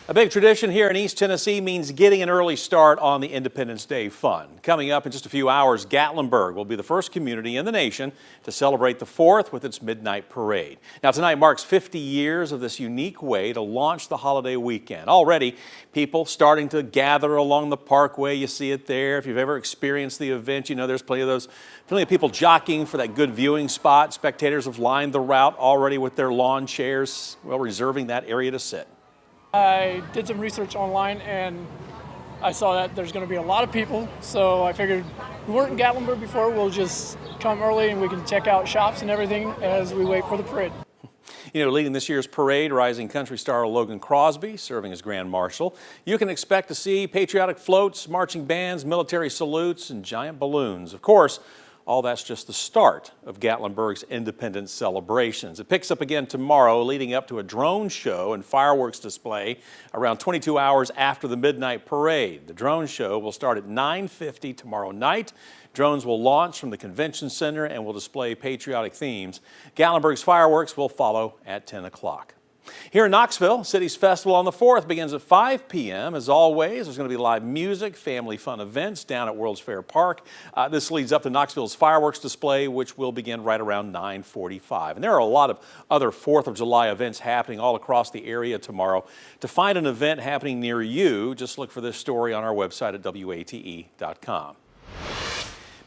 A big tradition here in East Tennessee means getting an early start on the Independence Day fun. Coming up in just a few hours, Gatlinburg will be the first community in the nation to celebrate the 4th with its midnight parade. Now tonight marks 50 years of this unique way to launch the holiday weekend. Already, people starting to gather along the parkway. You see it there. If you've ever experienced the event, you know there's plenty of people jockeying for that good viewing spot. Spectators have lined the route already with their lawn chairs, well, reserving that area to sit. I did some research online and I saw that there's going to be a lot of people, so I figured we weren't in Gatlinburg before, we'll just come early and we can check out shops and everything as we wait for the parade. You know, leading this year's parade, rising country star Logan Crosby serving as Grand Marshal. You can expect to see patriotic floats, marching bands, military salutes, and giant balloons. Of course, all that's just the start of Gatlinburg's Independence celebrations. It picks up again tomorrow, leading up to a drone show and fireworks display around 22 hours after the midnight parade. The drone show will start at 9:50 tomorrow night. Drones will launch from the convention center and will display patriotic themes. Gatlinburg's fireworks will follow at 10 o'clock. Here in Knoxville, City's Festival on the 4th begins at 5 p.m. As always, there's going to be live music, family fun events down at World's Fair Park. This leads up to Knoxville's fireworks display, which will begin right around 9:45. And there are a lot of other 4th of July events happening all across the area tomorrow. To find an event happening near you, just look for this story on our website at WATE.com.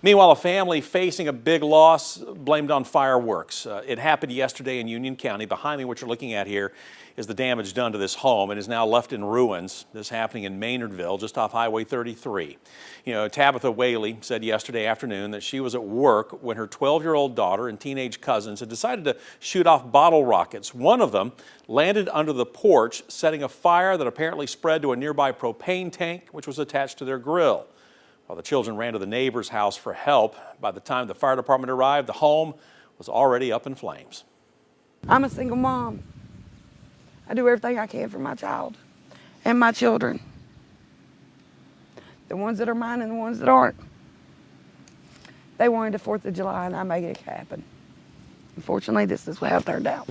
Meanwhile, a family facing a big loss blamed on fireworks. It happened yesterday in Union County. Behind me, what you're looking at here is the damage done to this home. It is now left in ruins. This happening in Maynardville, just off Highway 33. You know, Tabitha Whaley said yesterday afternoon that she was at work when her 12-year-old daughter and teenage cousins had decided to shoot off bottle rockets. One of them landed under the porch, setting a fire that apparently spread to a nearby propane tank, which was attached to their grill. While the children ran to the neighbor's house for help, by the time the fire department arrived, the home was already up in flames. I'm a single mom. I do everything I can for my child and my children. The ones that are mine and the ones that aren't. They wanted the 4th of July and I made it happen. Unfortunately, this is how it turned out.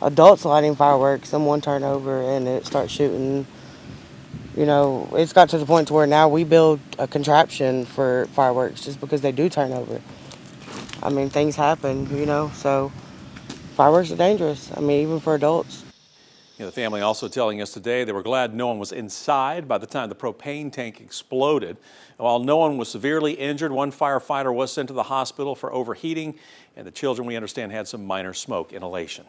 Adults lighting fireworks, someone turned over and it starts shooting. You know, it's got to the point to where now we build a contraption for fireworks just because they do turn over. I mean, things happen, you know, so fireworks are dangerous. I mean, even for adults. You know, the family also telling us today they were glad no one was inside by the time the propane tank exploded. While no one was severely injured, one firefighter was sent to the hospital for overheating, and the children, we understand, had some minor smoke inhalation.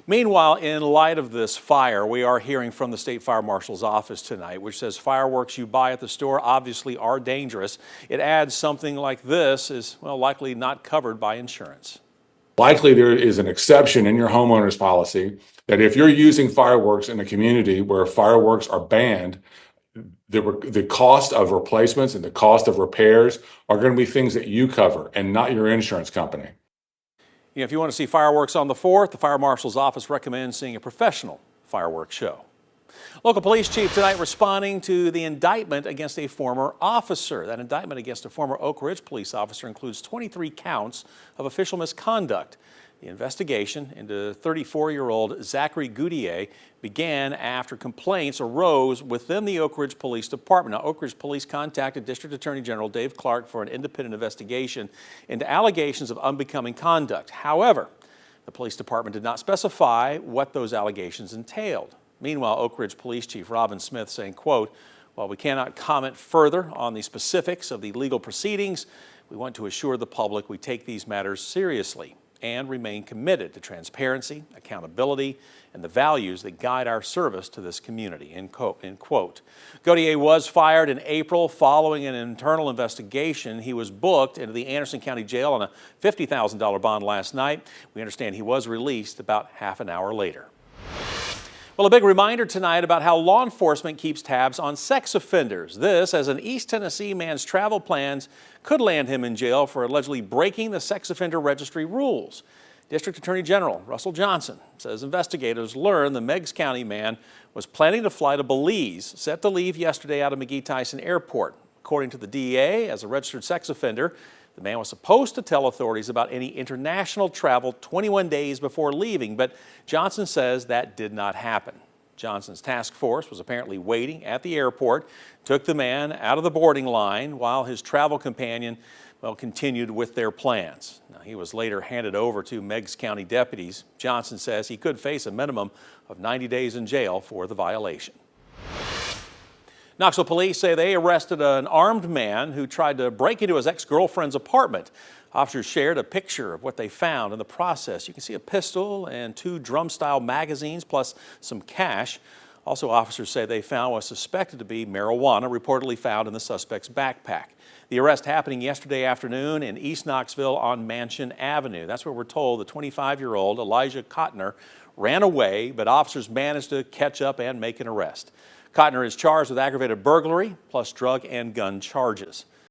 Meanwhile, in light of this fire, we are hearing from the State Fire Marshal's office tonight, which says fireworks you buy at the store obviously are dangerous. It adds something like this is, well, likely not covered by insurance. Likely there is an exception in your homeowner's policy that if you're using fireworks in a community where fireworks are banned, the cost of replacements and the cost of repairs are going to be things that you cover and not your insurance company. You know, if you want to see fireworks on the 4th, the Fire Marshal's office recommends seeing a professional fireworks show. Local police chief tonight responding to the indictment against a former officer. That indictment against a former Oakidge police officer includes 23 counts of official misconduct. The investigation into 34-year-old Zachary Goudier began after complaints arose within the Oakidge Police Department. Now, Oakidge Police contacted District Attorney General Dave Clark for an independent investigation into allegations of unbecoming conduct. However, the police department did not specify what those allegations entailed. Meanwhile, Oakidge Police Chief Robin Smith saying, quote, "While we cannot comment further on the specifics of the legal proceedings, we want to assure the public we take these matters seriously and remain committed to transparency, accountability, and the values that guide our service to this community," end quote. Goudier was fired in April following an internal investigation. He was booked into the Anderson County Jail on a $50,000 bond last night. We understand he was released about half an hour later. Well, a big reminder tonight about how law enforcement keeps tabs on sex offenders. This, as an East Tennessee man's travel plans could land him in jail for allegedly breaking the sex offender registry rules. District Attorney General Russell Johnson says investigators learned the Meigs County man was planning to fly to Belize, set to leave yesterday out of McGee-Tyson Airport. According to the DA, as a registered sex offender, the man was supposed to tell authorities about any international travel 21 days before leaving, but Johnson says that did not happen. Johnson's task force was apparently waiting at the airport, took the man out of the boarding line while his travel companion, well, continued with their plans. Now, he was later handed over to Meigs County deputies. Johnson says he could face a minimum of 90 days in jail for the violation. Knoxville police say they arrested an armed man who tried to break into his ex-girlfriend's apartment. Officers shared a picture of what they found in the process. You can see a pistol and 2 drum-style magazines plus some cash. Also, officers say they found what was suspected to be marijuana, reportedly found in the suspect's backpack. The arrest happening yesterday afternoon in East Knoxville on Mansion Avenue. That's where we're told the 25-year-old Elijah Cotner ran away, but officers managed to catch up and make an arrest. Cotner is charged with aggravated burglary plus drug and gun charges.